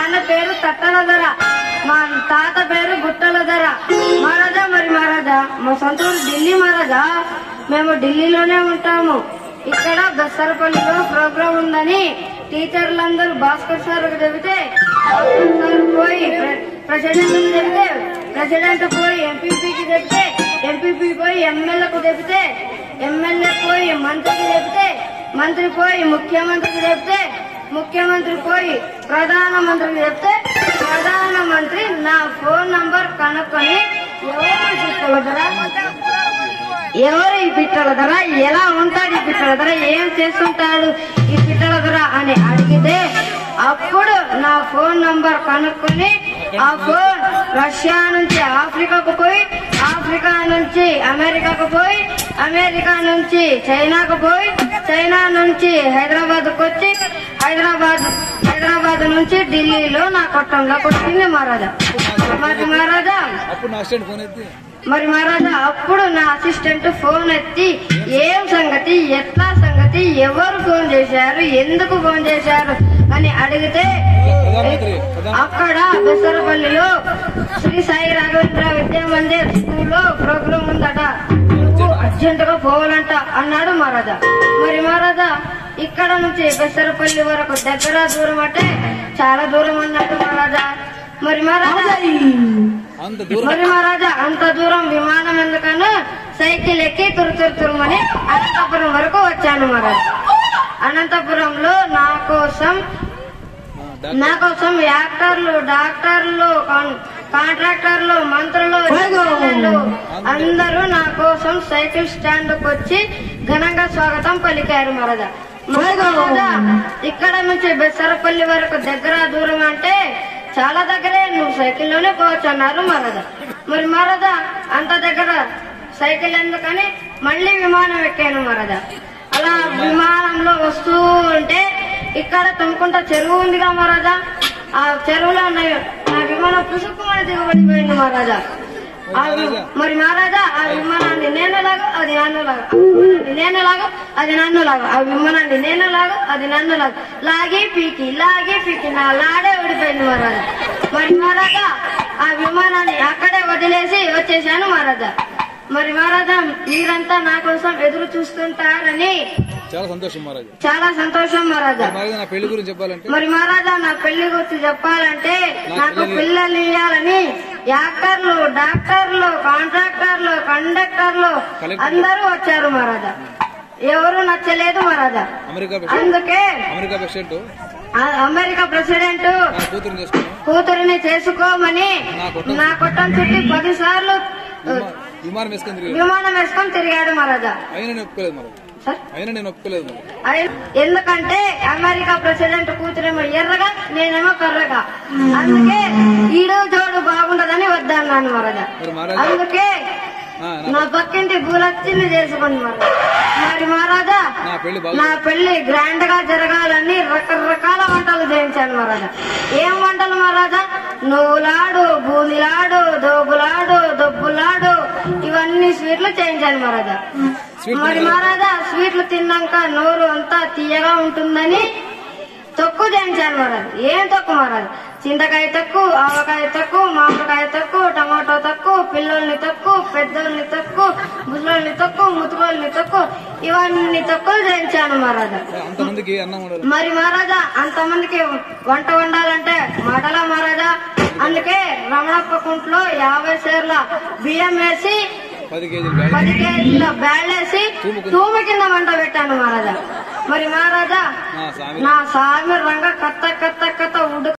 నాన్న పేరు తట్టల ధర, మా తాత పేరు గుట్టల ధర. మహారాజా మరి మహారాజా మా సొంత ఊరు ఢిల్లీ మహారాజా. మేము ఢిల్లీలోనే ఉంటాము. ఇక్కడ బెస్తరపల్లిలో ప్రోగ్రాం ఉందని టీచర్లందరూ భాస్కర్ సార్ చెబితే భాస్కర్ సార్ పోయి ప్రెసిడెంట్ చెబితే ప్రెసిడెంట్ పోయి ఎంపీపీకి చెబితే ఎంపీపీ పోయి ఎమ్మెల్యేకు చెబితే ఎమ్మెల్యే పోయి మంత్రికి చెబితే మంత్రి పోయి ముఖ్యమంత్రికి చెబితే ముఖ్యమంత్రి పోయి ప్రధానమంత్రికి చెప్తే ప్రధానమంత్రి నా ఫోన్ నంబర్ కనుక్కొని ఎవరు ఈ పిట్టల ధర, ఎలా ఉంటాడు ఈ పిట్టల ధర, ఏం చేస్తుంటాడు ఈ పిట్టల ధర అని అడిగితే అప్పుడు నా ఫోన్ నంబర్ కనుక్కొని ఆ ఫోన్ రష్యా నుంచి ఆఫ్రికాకు పోయి ఆఫ్రికా నుంచి అమెరికాకు పోయి అమెరికా నుంచి చైనాకు పోయి చైనా నుంచి హైదరాబాద్కు వచ్చి హైదరాబాద్ నుంచి ఢిల్లీలో నా కొట్టంలోకి వచ్చింది మహారాజా. మరి మహారాజా అప్పుడు నా అసిస్టెంట్ ఫోన్ ఎత్తి ఏం సంగతి, ఎట్లా సంగతి, ఎవరు ఫోన్ చేశారు, ఎందుకు ఫోన్ చేశారు అని అడిగితే అక్కడ బెస్తరపల్లిలో శ్రీ సాయి రాఘవేంద్ర విద్యా మందిర్ స్కూల్లో ప్రోగ్రాం ఉందట, నువ్వు అర్జెంట్ గా పోవాలంట అన్నాడు మహారాజా. మరి మహారాజా ఇక్కడ నుంచి బెస్తరపల్లి వరకు దగ్గర దూరం అంటే చాలా దూరం అన్నట్టు మహారాజా. మరి మహారాజా అంత దూరం విమానం ఎందుకని సైకిల్ ఎక్కి తురుమని అనంతపురం వరకు వచ్చాను మహారాజా. అనంతపురంలో నా కోసం యాక్టర్లు, డాక్టర్లు, కాంట్రాక్టర్లు, మంత్రులు అందరూ నా కోసం సైకిల్ స్టాండ్ కు వచ్చి ఘనంగా స్వాగతం పలికారు మహారాజా. ఇక్కడ నుంచి బెస్తరపల్లి వరకు దగ్గర దూరం అంటే చాలా దగ్గరే, నువ్వు సైకిల్లోనే పోవచ్చు అన్నారు మహారాజా. మరి మహారాజా అంత దగ్గర సైకిల్ ఎందుకని మళ్ళీ విమానం ఎక్కాను మహారాజా. అలా విమానంలో వస్తూ ఉంటే ఇక్కడ తుమ్ముకుంట చెరువు ఉందిగా మహారాజా, ఆ చెరువులో నా విమానం పుసుక్కుమని దిగబడిపోయింది మహారాజా. మరి మహారాజా ఆ విమానాన్ని నేనులాగా అది నన్నులాగా, నేనులాగా అది నన్నులాగా, ఆ విమానాన్ని నేనులాగా అది నన్నులాగా లాగి పీకి నా లాడే ఊడిపోయింది మహారాజా. మరి మహారాజా ఆ విమానాన్ని అక్కడే వదిలేసి వచ్చేసాను మహారాజా. మరి మహారాజా మీరంతా నా కోసం ఎదురు చూస్తుంటారని చాలా సంతోషం మహారాజా. చాలా సంతోషం మహారాజా. నా పెళ్లి గురించి చెప్పాలంటే మరి మహారాజా నా పెళ్లి గురించి చెప్పాలంటే నాకు పిల్లలు ఇవ్వాలని యాక్టర్లు, డాక్టర్లు, కాంట్రాక్టర్లు, కండక్టర్లు అందరూ వచ్చారు మహారాజా. ఎవరు నచ్చలేదు మహారాజా. అందుకే అమెరికా ప్రెసిడెంట్ కూతురిని చేసుకోమని నా కొట్టం చుట్టి 10 సార్లు విమానం వేసుకొని తిరిగాడు మహారాజా. ఎందుకంటే అమెరికా ప్రెసిడెంట్ కూతురేమో ఎర్రగా, నేనేమో కర్రగా, అందుకే ఈడు జోడు బాగుండదని వద్దన్నాను మహారాజా. అందుకే నా పక్కింటి భూలక్ష్మిని చేసుకుని మరి మహారాజా నా పెళ్లి గ్రాండ్ గా జరగాలని రకరకాల వంటలు చేయించాను మహారాజా. ఏం వంటలు మహారాజా? నువ్వులాడు, బూందిలాడు, దోబులాడు, దొబ్బులాడు, ఇవన్నీ స్వీట్లు చేయించాను మహారాజా. మరి మహారాజా స్వీట్లు తిన్నాక నోరు అంతా తీయగా ఉంటుందని తొక్కు చేయించాను మహారాజు. ఏం తొక్కు మహారాజు? చింతకాయ తొక్కు, ఆవకాయ తొక్కు, మామిడికాయ తొక్కు, టమాటో తొక్కు, పిల్లోల్ని తొక్కు, పెద్దోల్ని తొక్కు, ముసలోల్ని తొక్కు, ముతుకోల్ని తొక్కు, ఇవన్నీ తొక్కులు చేయించాను మహారాజా. మరి మహారాజా అంతమందికి వంట వండాలంటే మాటలా మహారాజా. అందుకే రమణప్ప కుంట్లో 50 సేర్ల బియ్యం వేసి 10 కేజీల బ్యాళ్ళేసి తూము కింద వంట పెట్టాను మహారాజా. మరి మహారాజా నా సామి రంగ కత్త ఉడుకు